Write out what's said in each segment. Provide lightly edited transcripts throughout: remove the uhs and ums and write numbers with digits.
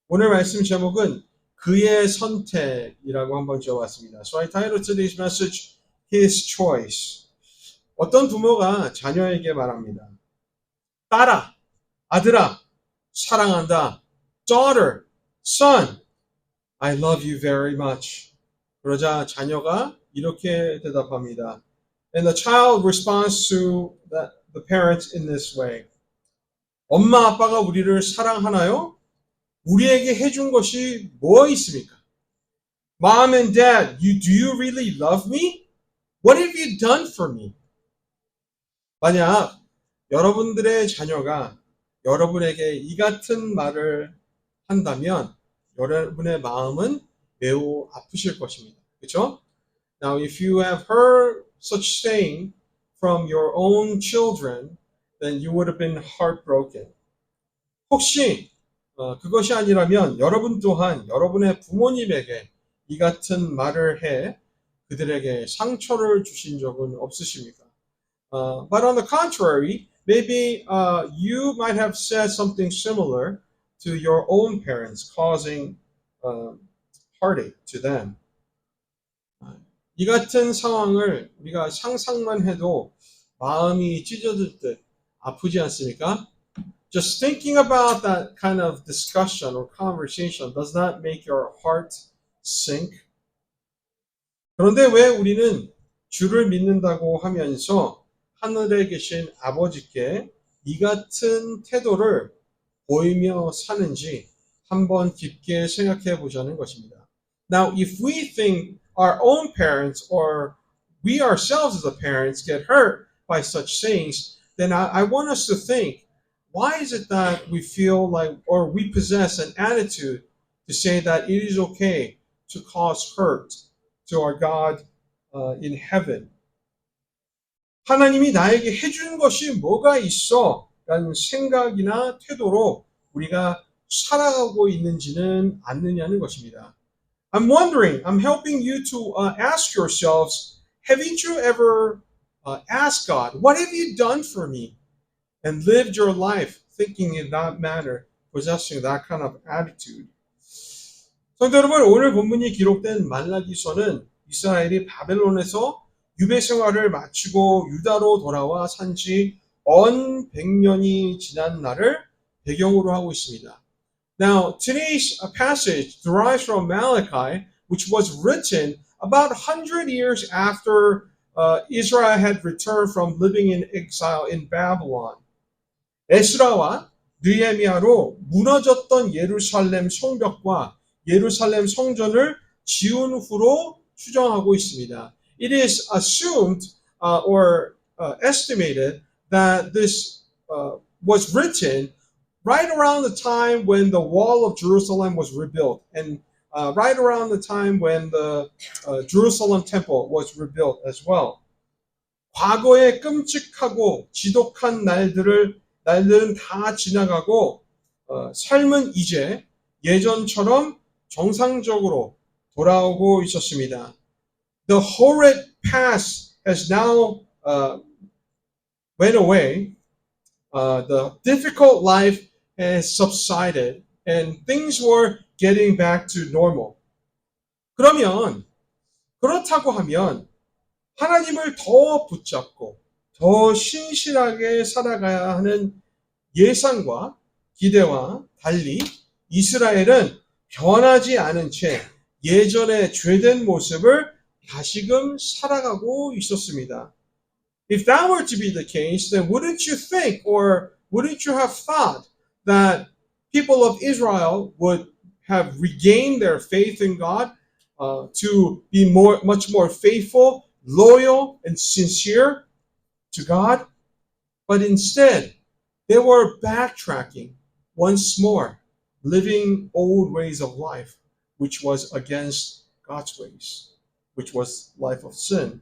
오늘 말씀 제목은 그의 선택이라고 한번 지어봤습니다. So I titled today's message, His Choice. 어떤 부모가 자녀에게 말합니다. 딸아, 아들아, 사랑한다. Daughter, son, I love you very much. 그러자 자녀가 이렇게 대답합니다. And the child responds to the parents in this way. 엄마 아빠가 우리를 사랑하나요? 우리에게 해준 것이 뭐 있습니까? Mom and Dad, do you really love me? What have you done for me? 만약 여러분들의 자녀가 여러분에게 이 같은 말을 한다면 여러분의 마음은 매우 아프실 것입니다. 그렇죠? Now, if you have heard such saying from your own children, then you would have been heartbroken. 혹시 그것이 아니라면 여러분 또한 여러분의 부모님에게 이 같은 말을 해 그들에게 상처를 주신 적은 없으십니까? But on the contrary, maybe you might have said something similar to your own parents, causing heartache to them. 이 같은 상황을 우리가 상상만 해도 마음이 찢어질 듯 아프지 않습니까? Just thinking about that kind of discussion or conversation does not make your heart sink. 그런데 왜 우리는 주를 믿는다고 하면서 하늘에 계신 아버지께 이 같은 태도를 보이며 사는지 한번 깊게 생각해 보자는 것입니다. Now, if we think our own parents or we ourselves as the parents get hurt by such sayings, then I want us to think, why is it that we feel like, or we possess an attitude to say that it is okay to cause hurt to our God in heaven? 하나님이 나에게 해준 것이 뭐가 있어? 라는 생각이나 태도로 우리가 살아가고 있는지는 않느냐는 것입니다. I'm wondering, I'm helping you to ask yourselves, haven't you ever asked God, what have you done for me? And lived your life thinking in that manner, possessing that kind of attitude. 성도 여러분, 오늘 본문이 기록된 말라기서는 이스라엘이 바벨론에서 유배 생활을 마치고 유다로 돌아와 산지 언 100년이 지난 날을 배경으로 하고 있습니다. Now, today's passage derives from Malachi, which was written about 100 years after Israel had returned from living in exile in Babylon. 에스라와 느헤미야로 무너졌던 예루살렘 성벽과 예루살렘 성전을 지은 후로 추정하고 있습니다. It is assumed or estimated that this was written right around the time when the wall of Jerusalem was rebuilt and right around the time when the Jerusalem temple was rebuilt as well. 과거의 끔찍하고 지독한 날들은 다 지나가고 삶은 이제 예전처럼 정상적으로 돌아오고 있었습니다. The horrid past has now went away. The difficult life has subsided and things were getting back to normal. 그렇다고 하면 하나님을 더 붙잡고 더 신실하게 살아가야 하는 예상과 기대와 달리 이스라엘은 변하지 않은 채 예전의 죄된 모습을 다시금 살아가고 있었습니다. If that were to be the case, then wouldn't you think or wouldn't you have thought that people of Israel would have regained their faith in God to be much more faithful, loyal, and sincere to God? But instead, they were backtracking once more, living old ways of life, which was against God's ways, which was life of sin.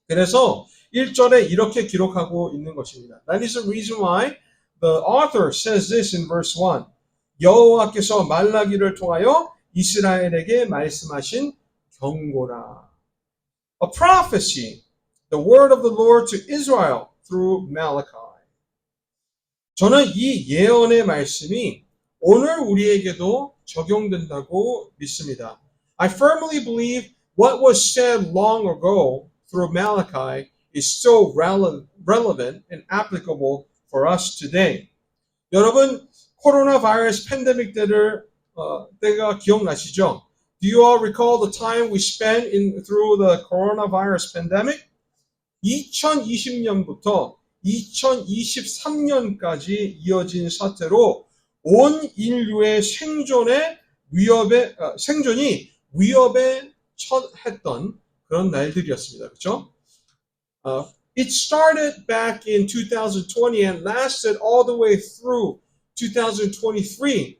그래서 1절에 이렇게 기록하고 있는 것입니다. That is the reason why the author says this in verse 1. 여호와께서 말라기를 통하여 이스라엘에게 말씀하신 경고라. A prophecy, the word of the Lord to Israel through Malachi. 저는 이 예언의 말씀이 오늘 우리에게도 적용된다고 믿습니다. I firmly believe what was said long ago through Malachi is still relevant and applicable for us today. 여러분, 코로나 바이러스 팬데믹 때가 기억나시죠? Do you all recall the time we spent through the coronavirus pandemic? 2020년부터 2023년까지 이어진 사태로 온 인류의 생존이 위협에 처했던 그런 날들이었습니다. 그렇죠? It started back in 2020 and lasted all the way through 2023,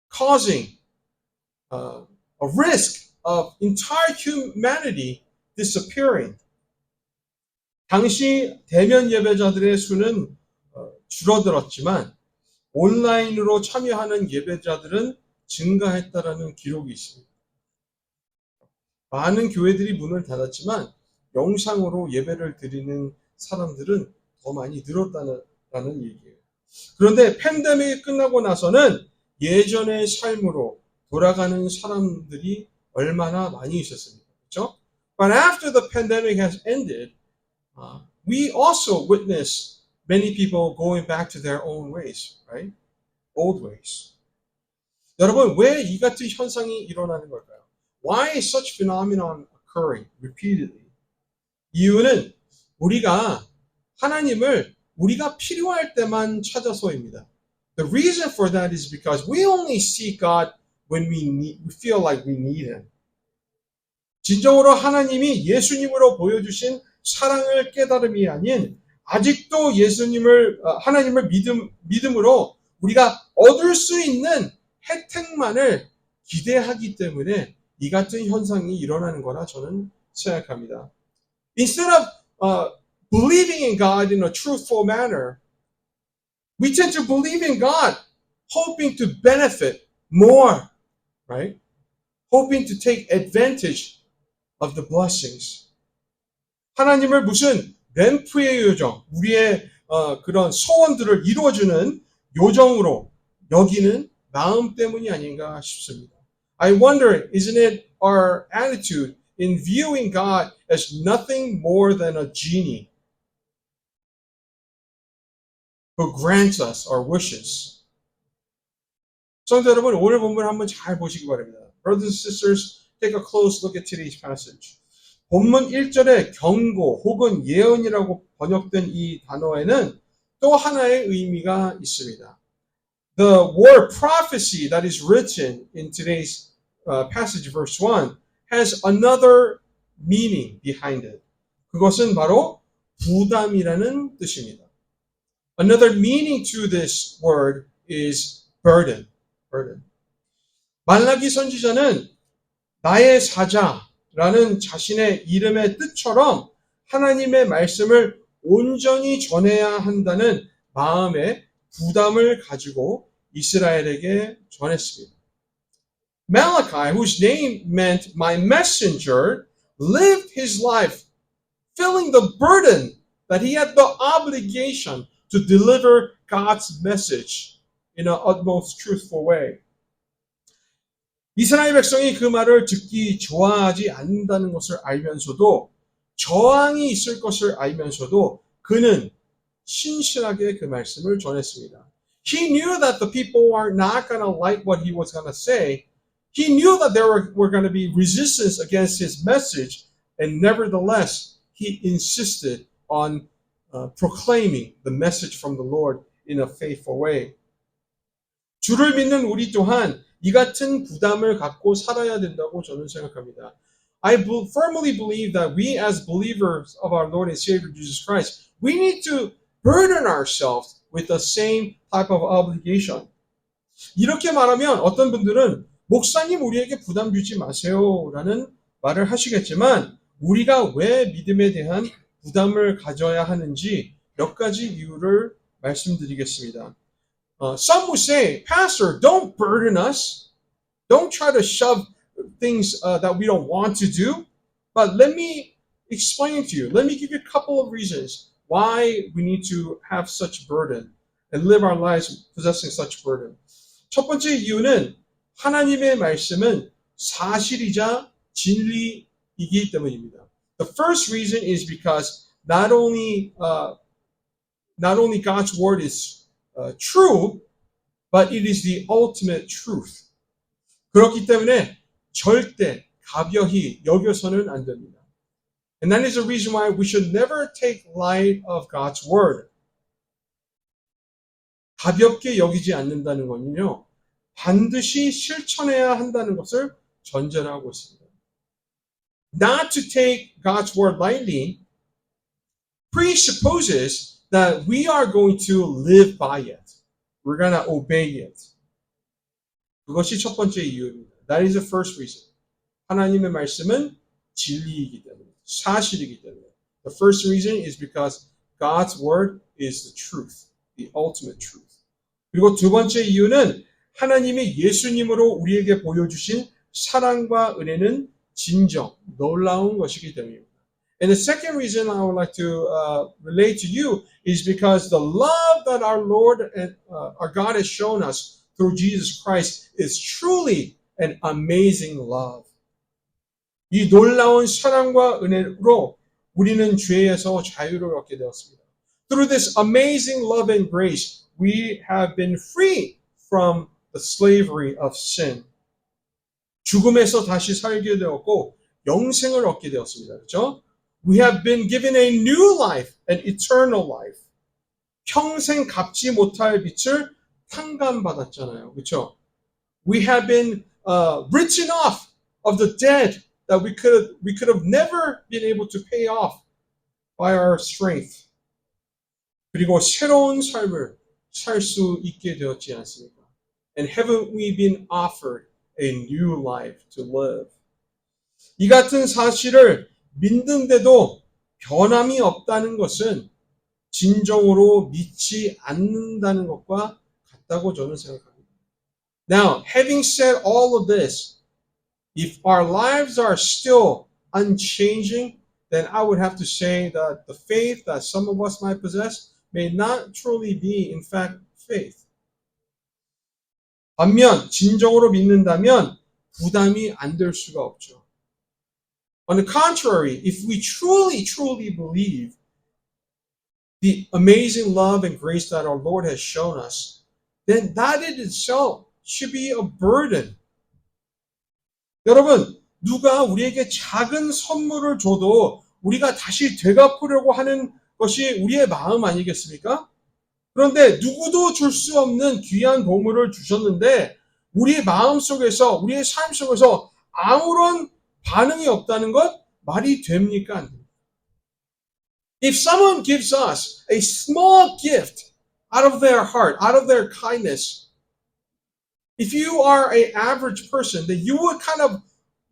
causing a risk of entire humanity disappearing. 당시 대면 예배자들의 수는 줄어들었지만 온라인으로 참여하는 예배자들은 증가했다라는 기록이 있습니다. 많은 교회들이 문을 닫았지만 영상으로 예배를 드리는 사람들은 더 많이 늘었다는 얘기예요. 그런데 팬데믹이 끝나고 나서는 예전의 삶으로 돌아가는 사람들이 얼마나 많이 있었습니까? 그렇죠? But after the pandemic has ended, we also witness many people going back to their own ways, right? Old ways. 여러분, 왜 이 같은 현상이 일어나는 걸까요? Why is such phenomenon occurring repeatedly? 이유는 우리가 하나님을 우리가 필요할 때만 찾아서입니다. The reason for that is because we only see God when we feel like we need Him. 진정으로 하나님이 예수님으로 보여주신 사랑을 깨달음이 아닌 아직도 하나님을 믿음으로 우리가 얻을 수 있는 혜택만을 기대하기 때문에 이 같은 현상이 일어나는 거라 저는 생각합니다. Instead of believing in God in a truthful manner, we tend to believe in God hoping to benefit more, right? Hoping to take advantage of the blessings. 하나님을 무슨 램프의 요정, 우리의 그런 소원들을 이루어주는 요정으로 여기는 마음 때문이 아닌가 싶습니다. I wonder, isn't it our attitude in viewing God as nothing more than a genie who grants us our wishes? 성도 여러분, 오늘 본문 한번 잘 보시기 바랍니다. Brothers and sisters, take a close look at today's passage. 본문 1절에 경고 혹은 예언이라고 번역된 이 단어에는 또 하나의 의미가 있습니다. The word prophecy that is written in today's passage, verse 1, has another meaning behind it. 그것은 바로 부담이라는 뜻입니다. Another meaning to this word is burden. 말라기 선지자는 나의 사자라는 자신의 이름의 뜻처럼 하나님의 말씀을 온전히 전해야 한다는 마음의 부담을 가지고 이스라엘에게 전했습니다. Malachi, whose name meant my messenger, lived his life feeling the burden that he had the obligation to deliver God's message in an utmost truthful way. 이스라엘 백성이 그 말을 듣기 좋아하지 않는다는 것을 알면서도 저항이 있을 것을 알면서도 그는 신실하게 그 말씀을 전했습니다. He knew that the people were not going to like what he was going to say. He knew that there were going to be resistance against his message, and nevertheless, he insisted on proclaiming the message from the Lord in a faithful way. 주를 믿는 우리 또한 이 같은 부담을 갖고 살아야 된다고 저는 생각합니다. I firmly believe that we as believers of our Lord and Savior Jesus Christ, we need to burden ourselves with the same type of obligation. 이렇게 말하면 어떤 분들은 목사님 우리에게 부담 주지 마세요라는 말을 하시겠지만 우리가 왜 믿음에 대한 부담을 가져야 하는지 몇 가지 이유를 말씀드리겠습니다. Some would say, Pastor, don't burden us. Don't try to shove things that we don't want to do. But let me explain to you. Let me give you a couple of reasons why we need to have such burden and live our lives possessing such burden. 첫 번째 이유는 하나님의 말씀은 사실이자 진리이기 때문입니다. The first reason is because not only God's word is true, but it is the ultimate truth. 그렇기 때문에 절대 가벼이 여겨서는 안 됩니다. And that is the reason why we should never take light of God's word. 가볍게 여기지 않는다는 것은요, 반드시 실천해야 한다는 것을 전제하고 있습니다. Not to take God's word lightly presupposes that we are going to live by it. We're going to obey it. 그것이 첫 번째 이유입니다. That is the first reason. 하나님의 말씀은 진리이기 때문에, 사실이기 때문에. The first reason is because God's word is the truth, the ultimate truth. 그리고 두 번째 이유는 하나님이 예수님으로 우리에게 보여주신 사랑과 은혜는 진정, 놀라운 것이기 때문입니다. And the second reason I would like to relate to you is because the love that our Lord and our God has shown us through Jesus Christ is truly an amazing love. 이 놀라운 사랑과 은혜로 우리는 죄에서 자유를 얻게 되었습니다. Through this amazing love and grace, we have been free from the slavery of sin. 죽음에서 다시 살게 되었고 영생을 얻게 되었습니다. 그렇죠? We have been given a new life, an eternal life. 평생 갚지 못할 빚을 탕감받았잖아요. 그렇죠? We have been written off of the debt that we could have never been able to pay off by our strength. 그리고 새로운 삶을 살 수 있게 되었지 않습니까? And haven't we been offered a new life to live? 이 같은 사실을 믿는데도 변함이 없다는 것은 진정으로 믿지 않는다는 것과 같다고 저는 생각합니다. Now, having said all of this, if our lives are still unchanging, then I would have to say that the faith that some of us might possess may not truly be, in fact, faith. 반면 진정으로 믿는다면 부담이 안 될 수가 없죠. On the contrary, if we truly believe the amazing love and grace that our Lord has shown us, then that in itself should be a burden. 여러분, 누가 우리에게 작은 선물을 줘도 우리가 다시 되갚으려고 하는 것이 우리의 마음 아니겠습니까? 그런데 누구도 줄 수 없는 귀한 보물을 주셨는데 우리의 마음 속에서, 우리의 삶 속에서 아무런 반응이 없다는 것 말이 됩니까? 안 됩니까? If someone gives us a small gift out of their heart, out of their kindness, if you are an average person, then you would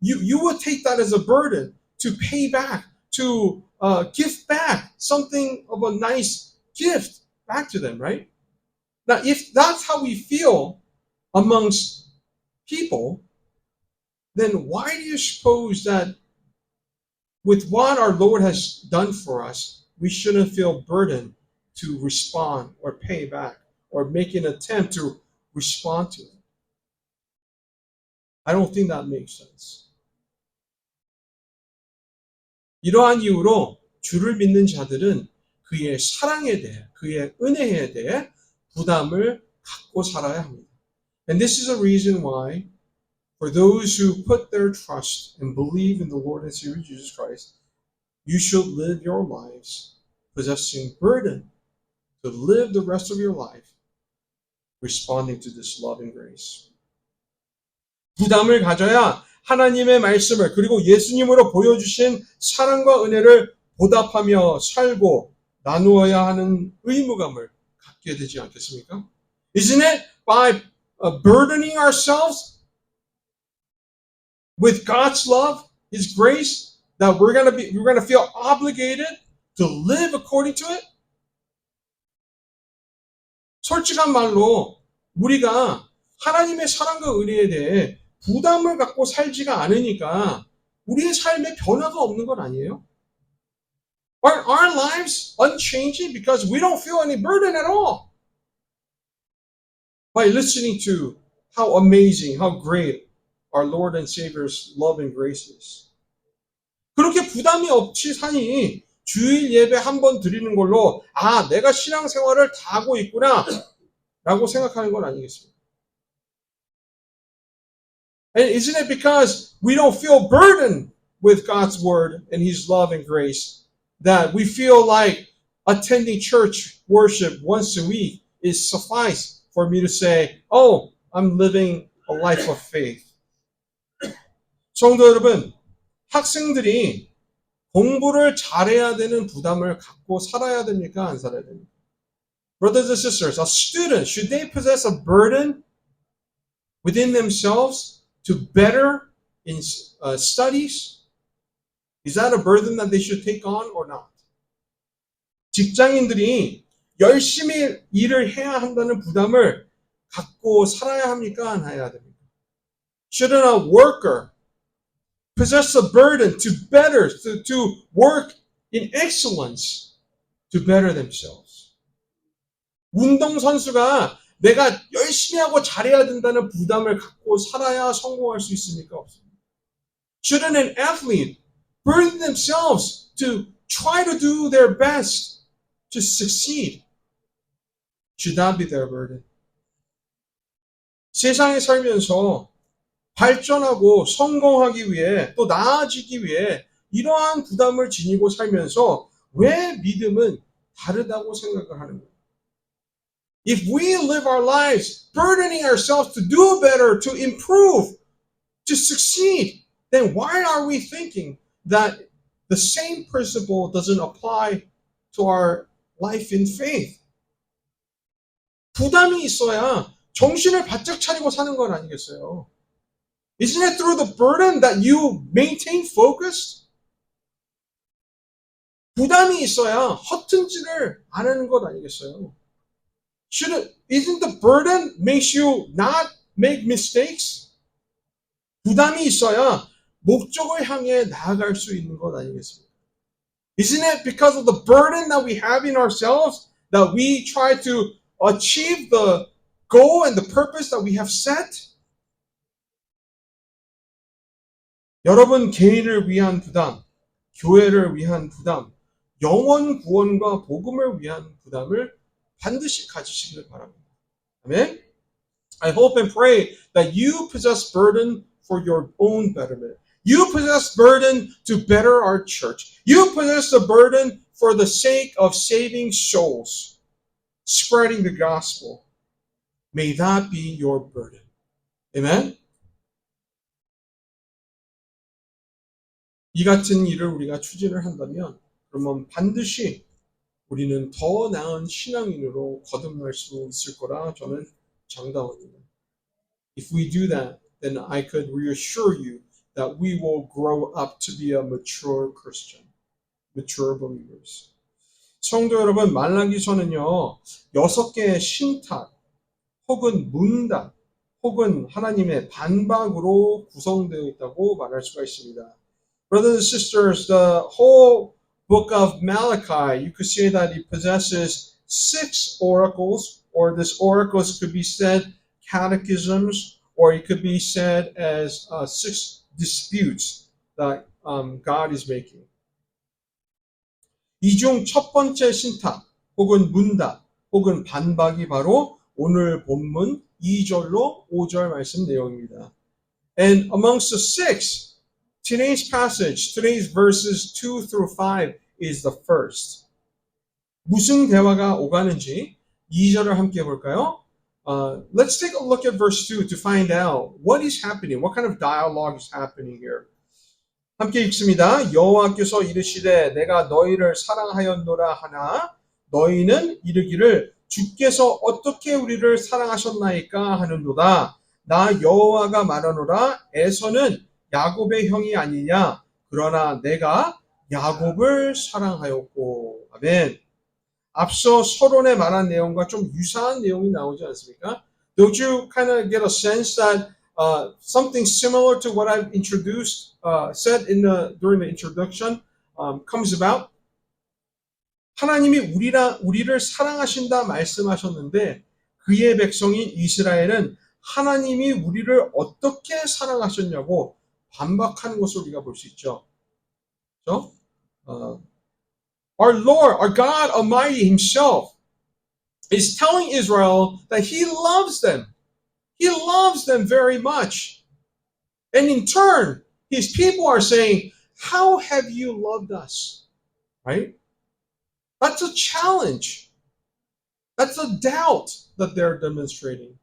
you would take that as a burden to pay back, to give back something of a nice gift back to them, right? Now, if that's how we feel amongst people, then why do you suppose that with what our Lord has done for us, we shouldn't feel burdened to respond or pay back or make an attempt to respond to it? I don't think that makes sense. 이러한 이유로 주를 믿는 자들은 그의 사랑에 대해, 그의 은혜에 대해 부담을 갖고 살아야 합니다. And this is a reason why for those who put their trust and believe in the Lord and Savior Jesus Christ, you should live your lives possessing burden to live the rest of your life responding to this love and grace. 부담을 가져야 하나님의 말씀을 그리고 예수님으로 보여주신 사랑과 은혜를 보답하며 살고 나누어야 하는 의무감을 갖게 되지 않겠습니까? Isn't it by burdening ourselves with God's love, His grace, that we're going to feel obligated to live according to it? 솔직한 말로 우리가 하나님의 사랑과 은혜에 대해 부담을 갖고 살지가 않으니까 우리의 삶에 변화가 없는 건 아니에요? Are our lives unchanging because we don't feel any burden at all? By listening to how amazing, how great our Lord and Savior's love and grace is. 그렇게 부담이 없이 사니 주일 예배 한 번 드리는 걸로 내가 신앙생활을 다 하고 있구나 라고 생각하는 건 아니겠습니까? And isn't it because we don't feel burdened with God's word and His love and grace that we feel like attending church worship once a week is suffice for me to say, oh, I'm living a life of faith. 성도 여러분, 학생들이 공부를 잘해야 되는 부담을 갖고 살아야 됩니까? 안 살아야 됩니까? Brothers and sisters, a student, should they possess a burden within themselves to better in studies? Is that a burden that they should take on or not? 직장인들이 열심히 일을 해야 한다는 부담을 갖고 살아야 합니까? 안 해야 됩니까? Shouldn't a worker possess a burden to better, to work in excellence, to better themselves? 운동선수가 내가 열심히 하고 잘해야 된다는 부담을 갖고 살아야 성공할 수 있습니까? 없습니까? Shouldn't an athlete burden themselves to try to do their best to succeed? Should that be their burden? 세상에 살면서 발전하고 성공하기 위해 또 나아지기 위해 이러한 부담을 지니고 살면서 왜 믿음은 다르다고 생각을 하는 거예요? If we live our lives burdening ourselves to do better, to improve, to succeed, then why are we thinking that the same principle doesn't apply to our life in faith? 부담이 있어야 정신을 바짝 차리고 사는 건 아니겠어요? Isn't it through the burden that you maintain focus? 부담이 있어야 허튼지를 안 하는 것 아니겠어요? Isn't the burden makes you not make mistakes? 부담이 있어야 목적을 향해 나아갈 수 있는 것 아니겠습니까? Isn't it because of the burden that we have in ourselves that we try to achieve the goal and the purpose that we have set? 여러분 개인을 위한 부담, 교회를 위한 부담, 영원 구원과 복음을 위한 부담을 반드시 가지시길 바랍니다. 아멘? I hope and pray that you possess burden for your own betterment. You possess burden to better our church. You possess the burden for the sake of saving souls, spreading the gospel. May that be your burden. Amen? 이 같은 일을 우리가 추진을 한다면 그러면 반드시 우리는 더 나은 신앙인으로 거듭날 수 있을 거라 저는 장담합니다. If we do that, then I could reassure you that we will grow up to be a mature Christian, mature believers. 성도 여러분, 말라기서는요, 6개의 신탁, 혹은 문답, 혹은 하나님의 반박으로 구성되어 있다고 말할 수가 있습니다. Brothers and sisters, the whole book of Malachi, you could say that it possesses 6 oracles, or this oracles could be said catechisms, or it could be said as 6 disputes that God is making. 이 중 첫 번째 신탁, 혹은 문답, 혹은 반박이 바로 오늘 본문 2절로 5절 말씀 내용입니다. And amongst the 6, today's passage, today's verses 2 through 5 is the first. 무슨 대화가 오가는지 2절을 함께 볼까요? Let's take a look at verse 2 to find out what is happening, what kind of dialogue is happening here. 함께 읽습니다. 여호와께서 이르시되 내가 너희를 사랑하였노라 하나 너희는 이르기를 주께서 어떻게 우리를 사랑하셨나이까 하는도다. 나 여호와가 말하노라 에서는 야곱의 형이 아니냐 그러나 내가 야곱을 사랑하였고. 아멘. 앞서 서론에 말한 내용과 좀 유사한 내용이 나오지 않습니까? Don't you kind of get a sense that something similar to what I've introduced, said during the introduction, comes about? 하나님이 우리를 사랑하신다 말씀하셨는데 그의 백성인 이스라엘은 하나님이 우리를 어떻게 사랑하셨냐고 반박하는 것을 우리가 볼 수 있죠. 그렇죠? Our Lord, our God Almighty Himself is telling Israel that He loves them. He loves them very much. And in turn, His people are saying, how have you loved us? Right? That's a challenge. That's a doubt that they're demonstrating.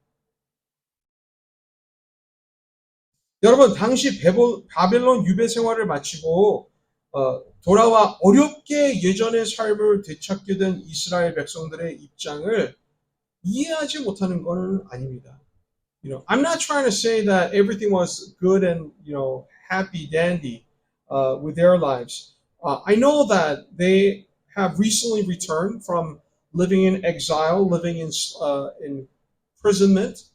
여러분, 당시 바벨론 유배 생활을 마치고 돌아와 어렵게 예전의 삶을 되찾게 된 이스라엘 백성들의 입장을 이해하지 못하는 것은 아닙니다. I'm not trying to say that everything was good and happy dandy with their lives. I know that they have recently returned from living in exile, living in imprisonment,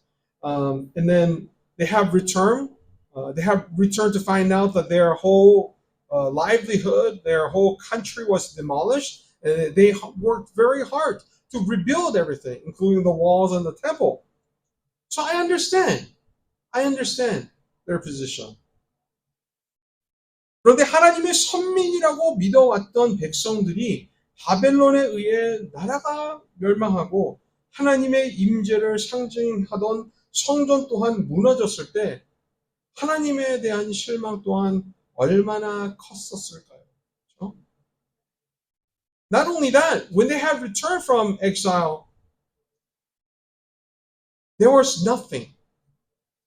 and then they have returned. They have returned to find out that their whole livelihood, their whole country was demolished. And they worked very hard to rebuild everything, including the walls and the temple. So I understand their position. 그런데 하나님의 선민이라고 믿어왔던 백성들이 바벨론에 의해 나라가 멸망하고 하나님의 임재를 상징하던 성전 또한 무너졌을 때 하나님에 대한 실망 또한 얼마나 컸었을까요? 그렇죠? Not only that, when they had returned from exile, there was nothing,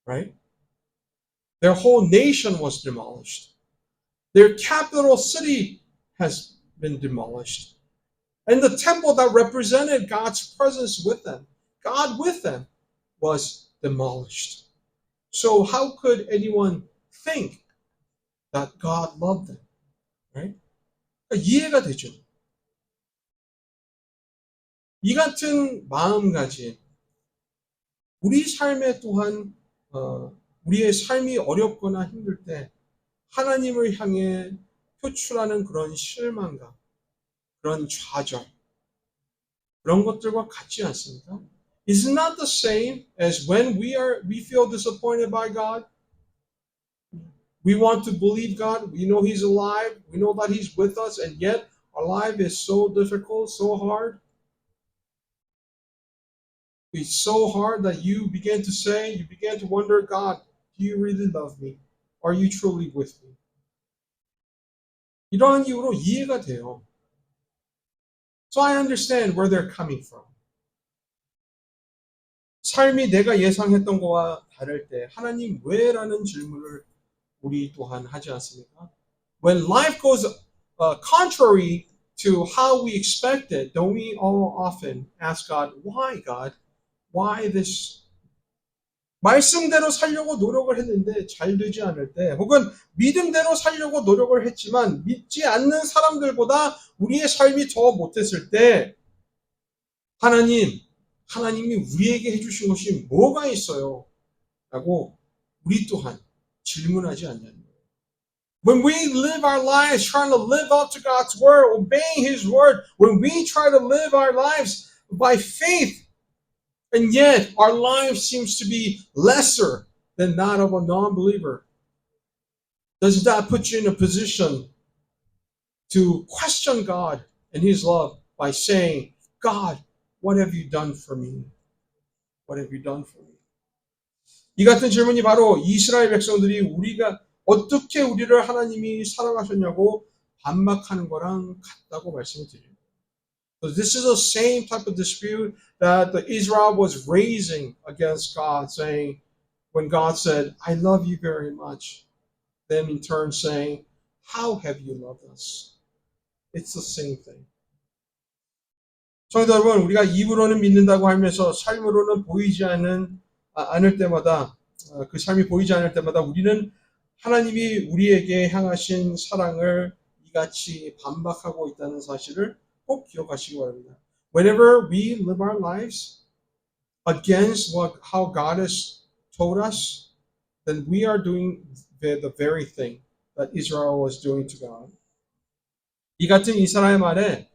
right? Their whole nation was demolished. Their capital city has been demolished. And the temple that represented God's presence with them, God with them, was demolished. So how could anyone think that God loved them? Right? 이해가 되죠. 이 같은 마음가짐, 우리 삶에 또한 우리의 삶이 어렵거나 힘들 때 하나님을 향해 표출하는 그런 실망감, 그런 좌절, 그런 것들과 같지 않습니까? Is it not the same as when we feel disappointed by God? We want to believe God. We know He's alive. We know that He's with us, and yet our life is so difficult, so hard. It's so hard that you begin to wonder, God, do you really love me? Are you truly with me? 이러한 이유로 이해가 돼요. So I understand where they're coming from. 삶이 내가 예상했던 것과 다를 때 하나님 왜라는 질문을 우리 또한 하지 않습니까? When life goes contrary to how we expected, don't we all often ask God, why God? Why this? 말씀대로 살려고 노력을 했는데 잘 되지 않을 때, 혹은 믿음대로 살려고 노력을 했지만 믿지 않는 사람들보다 우리의 삶이 더 못했을 때 하나님이 우리에게 해주신 것이 뭐가 있어요? 라고 우리 또한 질문하지 않냐는 거예요. When we live our lives trying to live up to God's word, obeying His word, when we try to live our lives by faith, and yet our life seems to be lesser than that of a non-believer, does that put you in a position to question God and His love by saying, God, what have you done for me? What have you done for me? 이 같은 질문이 바로 이스라엘 백성들이 어떻게 우리를 하나님이 사랑하셨냐고 반박하는 거랑 같다고 말씀을 드립니다. So this is the same type of dispute that the Israel was raising against God, saying, when God said, I love you very much, them in turn saying, how have you loved us? It's the same thing. 성도 여러분, 우리가 입으로는 믿는다고 하면서 삶으로는 보이지 않을 때마다, 그 삶이 보이지 않을 때마다 우리는 하나님이 우리에게 향하신 사랑을 이같이 반박하고 있다는 사실을 꼭 기억하시기 바랍니다. Whenever we live our lives against how God has told us, then we are doing the very thing that Israel was doing to God. 이 같은 이스라엘 말에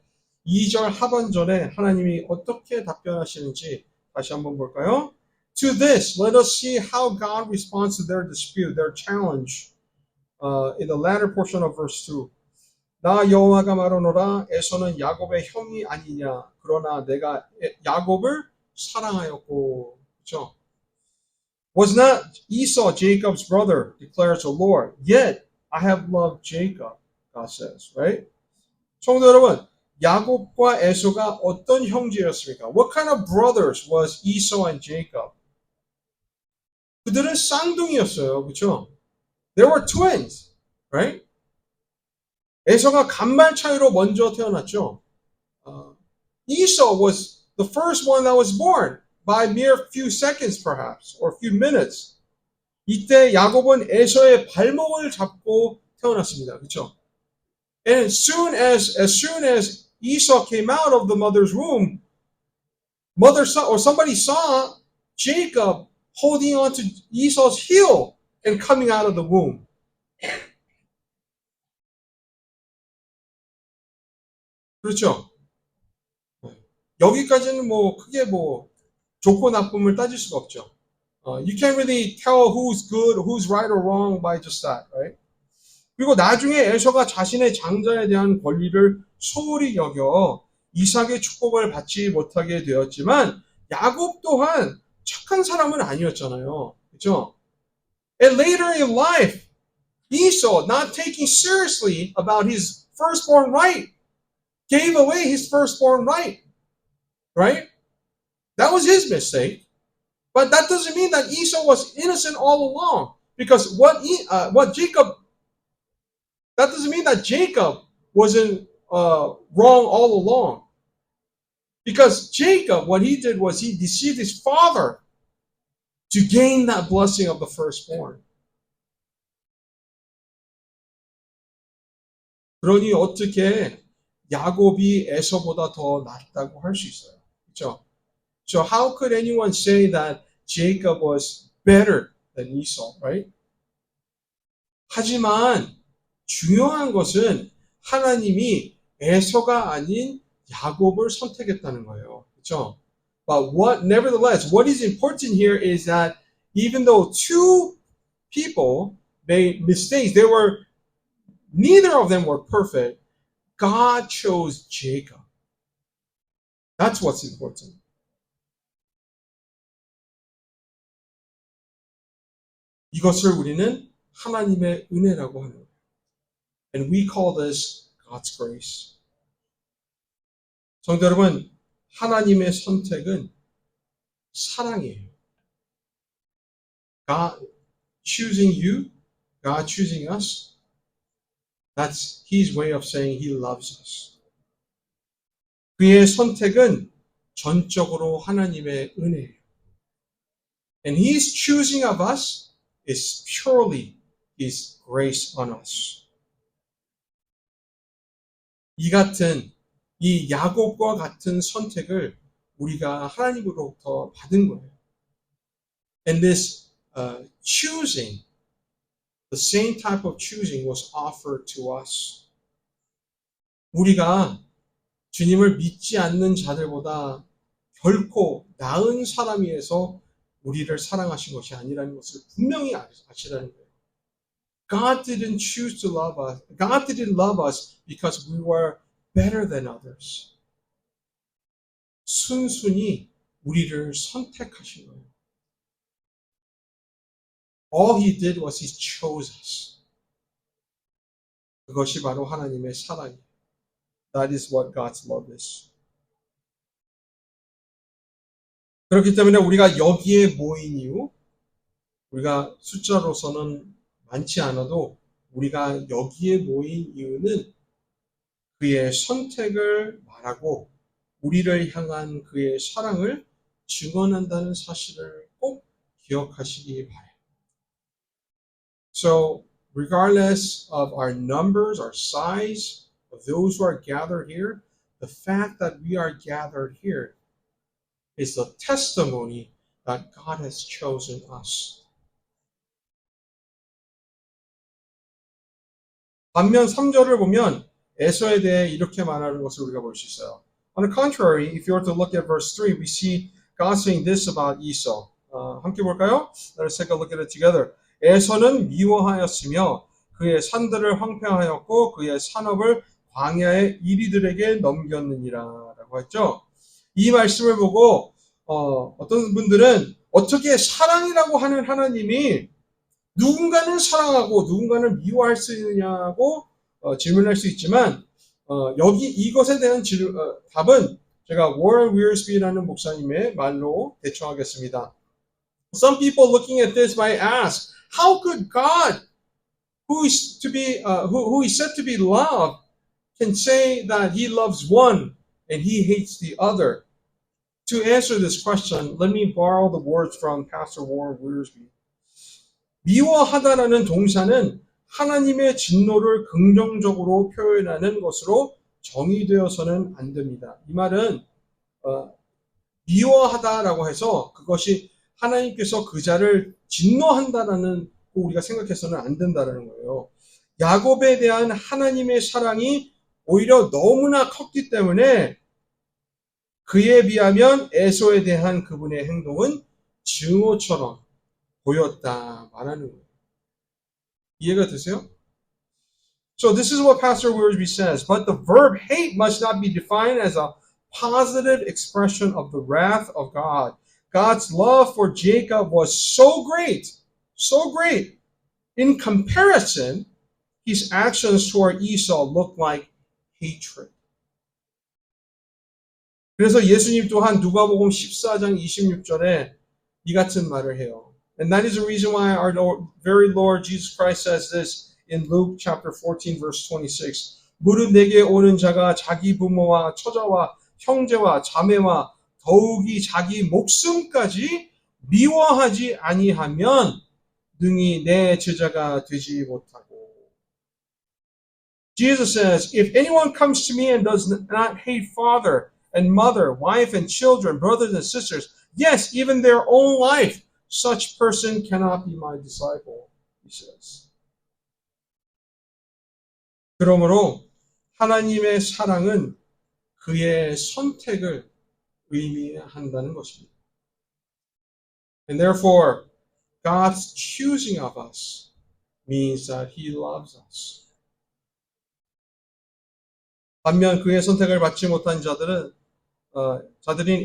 2절 하반절에 하나님이 어떻게 답변하시는지 다시 한번 볼까요? to this, let us see how God responds to their dispute, their challenge. In the latter portion of verse 2. 나 여호와가 말하노라 에서는 야곱의 형이 아니냐 그러나 내가 야곱을 사랑하였고. 그렇죠? Was not Esau Jacob's brother, declares the Lord. Yet I have loved Jacob, God says, right? 성도 여러분, 야곱과 에서가 어떤 형제였습니까? What kind of brothers was Esau and Jacob? 그들은 쌍둥이였어요. 그렇죠? They were twins, right? 에서가 간발 차이로 먼저 태어났죠. Esau was the first one that was born by mere few seconds perhaps, or a few minutes. 이때 야곱은 에서의 발목을 잡고 태어났습니다. 그렇죠? And as soon as Esau came out of the mother's womb, mother saw, or somebody saw Jacob holding on to Esau's heel and coming out of the womb. 그렇죠? 여기까지는 뭐 크게 뭐 좋고 나쁨을 따질 수가 없죠. You can't really tell who's good, who's right or wrong by just that, right? 그리고 나중에 에서가 자신의 장자에 대한 권리를 소홀히 여겨 이삭의 축복을 받지 못하게 되었지만 야곱 또한 착한 사람은 아니었잖아요. 그렇죠? And later in life, Esau, not taking seriously about his firstborn right, gave away his firstborn right. Right? That was his mistake. But that doesn't mean that Esau was innocent all along. Because what Jacob, that doesn't mean that Jacob wasn't wrong all along. Because Jacob, what he did was he deceived his father to gain that blessing of the firstborn. 그러니 어떻게 야곱이 에서보다 더 낫다고 할 수 있어요? 그렇죠? So how could anyone say that Jacob was better than Esau, right? 하지만 중요한 것은 하나님이 에서가 아닌 야곱을 선택했다는 거예요. 그렇죠? But nevertheless, what is important here is that even though two people made mistakes, neither of them were perfect. God chose Jacob. That's what's important. 이것을 우리는 하나님의 은혜라고 하는 거예요. And we call this God's grace. 성도 여러분, 하나님의 선택은 사랑이에요. God choosing you, God choosing us, that's His way of saying He loves us. 그의 선택은 전적으로 하나님의 은혜예요. And His choosing of us is purely His grace on us. 이 야곱과 같은 선택을 우리가 하나님으로부터 받은 거예요. And this choosing, the same type of choosing was offered to us. 우리가 주님을 믿지 않는 자들보다 결코 나은 사람이어서 우리를 사랑하신 것이 아니라는 것을 분명히 아시라는 거예요. God didn't choose to love us. God didn't love us because we were better than others. 순순히 우리를 선택하신 거예요. All He did was He chose us. 그것이 바로 하나님의 사랑이에요. That is what God's love is. 그렇기 때문에 우리가 여기에 모인 이유, 우리가 숫자로서는 많지 않아도 우리가 여기에 모인 이유는 그의 선택을 말하고 우리를 향한 그의 사랑을 증언한다는 사실을 꼭 기억하시기 바랍니다. So, regardless of our numbers, our size, of those who are gathered here, the fact that we are gathered here is the testimony that God has chosen us. 반면 3절을 보면 에서에 대해 이렇게 말하는 것을 우리가 볼 수 있어요. On the contrary, if you were to look at verse 3, we see God saying this about Esau. 함께 볼까요? Let's take a look at it together. 에서는 미워하였으며 그의 산들을 황폐하였고 그의 산업을 광야의 이리들에게 넘겼느니라 라고 했죠. 이 말씀을 보고 어떤 분들은 어떻게 사랑이라고 하는 하나님이 누군가는 사랑하고 누군가는 미워할 수 있느냐고 질문할 수 있지만 여기 이것에 대한 답은 제가 워런 위어스비라는 목사님의 말로 대처하겠습니다. Some people looking at this might ask, how could God, who is said to be love, can say that He loves one and He hates the other? To answer this question, let me borrow the words from Pastor Warren Wiersbe. 미워하다라는 동사는 하나님의 진노를 긍정적으로 표현하는 것으로 정의되어서는 안 됩니다. 이 말은 미워하다라고 해서 그것이 하나님께서 그 자를 진노한다라는 거 우리가 생각해서는 안 된다라는 거예요. 야곱에 대한 하나님의 사랑이 오히려 너무나 컸기 때문에 그에 비하면 에서에 대한 그분의 행동은 증오처럼 보였다 말하는 거예요. 이해가 되세요? So this is what Pastor Wiersbe says. But the verb hate must not be defined as a positive expression of the wrath of God. God's love for Jacob was so great. In comparison, his actions toward Esau looked like hatred. 그래서 예수님 또한 누가복음 14장 26절에 이 같은 말을 해요. And that is the reason why our very Lord Jesus Christ says this in Luke chapter 14 verse 26. 무릇 내게 오는 자가 자기 부모와 처자와 형제와 자매와 더욱이 자기 목숨까지 미워하지 아니하면 능히 내 제자가 되지 못하고. Jesus says, if anyone comes to me and does not hate father and mother, wife and children, brothers and sisters, yes, even their own life, such person cannot be my disciple, he says. 그러므로 하나님의 사랑은 그의 선택을 의미한다는 것입니다. And therefore, God's choosing of us means that He loves us. 반면 그의 선택을 받지 못한 자들인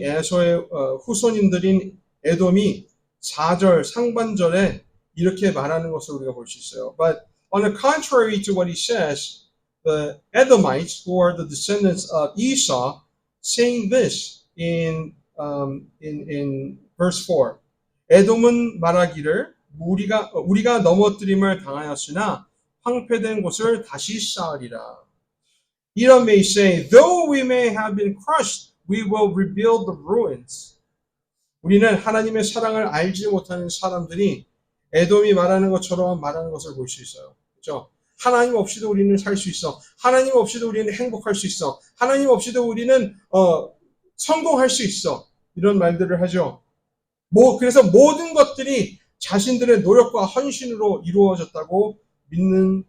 에서의 후손인들인 에돔이 4절 상반절에 이렇게 말하는 것을 우리가 볼 수 있어요. But on the contrary to what he says, the Edomites, who are the descendants of Esau, saying this in verse 4. 에돔은 말하기를 우리가 넘어뜨림을 당하였으나 황폐된 곳을 다시 쌓으리라. Edom may say, though we may have been crushed, we will rebuild the ruins. 우리는 하나님의 사랑을 알지 못하는 사람들이 에돔이 말하는 것처럼 말하는 것을 볼 수 있어요. 그렇죠? 하나님 없이도 우리는 살 수 있어. 하나님 없이도 우리는 행복할 수 있어. 하나님 없이도 우리는 성공할 수 있어. 이런 말들을 하죠. 그래서 모든 것들이 자신들의 노력과 헌신으로 이루어졌다고 믿는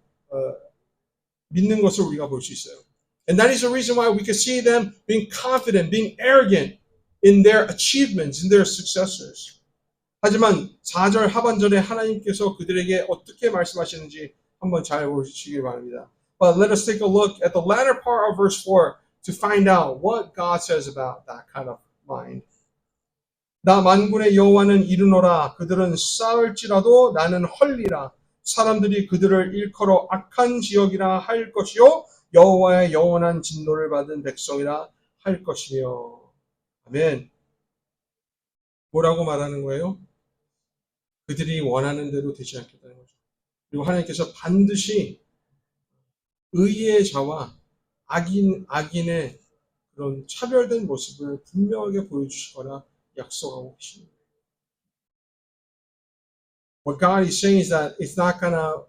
것을 우리가 볼 수 있어요. And that is the reason why we can see them being confident, being arrogant in their achievements, in their successors. 하지만 4절 하반절에 하나님께서 그들에게 어떻게 말씀하시는지 한번 잘 보시기 바랍니다. But let us take a look at the latter part of verse 4 to find out what God says about that kind of mind. 나 만군의 여호와는 이르노라 그들은 쌓을지라도 나는 헐리라 사람들이 그들을 일컬어 악한 지역이라 할 것이요 여호와의 영원한 진노를 받은 백성이라 할 것이며. 아멘. 뭐라고 말하는 거예요? 그들이 원하는 대로 되지 않겠다는 거죠. 그리고 하나님께서 반드시 의의 자와 악인의 그런 차별된 모습을 분명하게 보여주시거나 약속하고 계십니다. What God is saying is that it's not gonna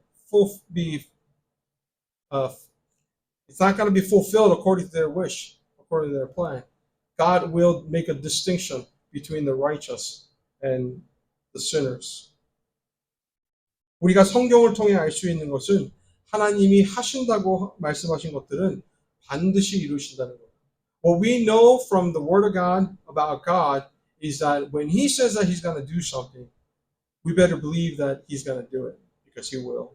be fulfilled according to their wish, according to their plan. God will make a distinction between the righteous and the sinners. 우리가 성경을 통해 알 수 있는 것은 하나님이 하신다고 말씀하신 것들은 반드시 이루신다는 거예요. What we know from the Word of God about God is that when he says that he's going to do something, we better believe that he's going to do it because he will.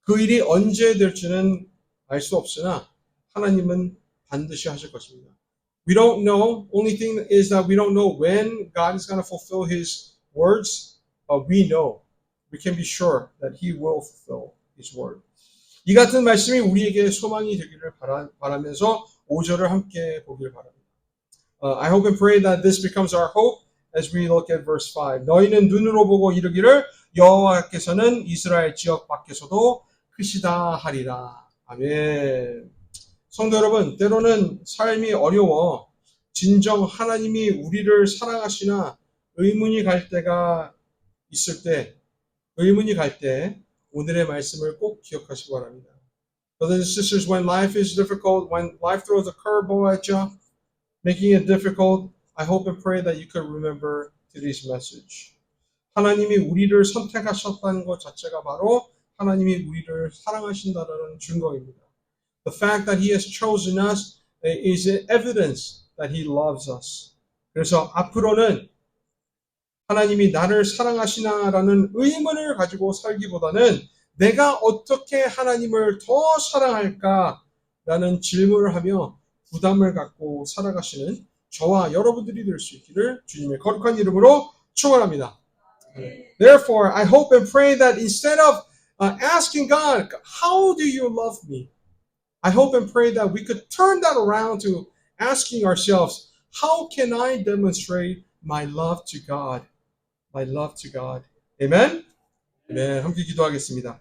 그 일이 언제 될지는 알 수 없으나 하나님은 반드시 하실 것입니다. We don't know. Only thing is that we don't know when God is going to fulfill his words, but we know. We can be sure that he will fulfill his word. 이 같은 말씀이 우리에게 소망이 되기를 바라면서 5절을 함께 보길 바랍니다. I hope and pray that this becomes our hope as we look at verse 5. 너희는 눈으로 보고 이르기를 여호와께서는 이스라엘 지역 밖에서도 크시다 하리라. 아멘. 성도 여러분, 때로는 삶이 어려워 진정 하나님이 우리를 사랑하시나 의문이 갈 때가 있을 때, 오늘의 말씀을 꼭 기억하시기 바랍니다. Brothers and sisters, when life is difficult, when life throws a curveball at you, making it difficult, I hope and pray that you could remember today's message. 하나님이 우리를 선택하셨다는 것 자체가 바로 하나님이 우리를 사랑하신다는 증거입니다. The fact that He has chosen us is evidence that He loves us. 그래서 앞으로는 하나님이 나를 사랑하시나라는 의문을 가지고 살기보다는 내가 어떻게 하나님을 더 사랑할까라는 질문을 하며 부담을 갖고 살아가시는 저와 여러분들이 될 수 있기를 주님의 거룩한 이름으로 축원합니다. Therefore, I hope and pray that instead of asking God, how do you love me? I hope and pray that we could turn that around to asking ourselves, how can I demonstrate my love to God? My love to God. Amen? 네, 함께 기도하겠습니다.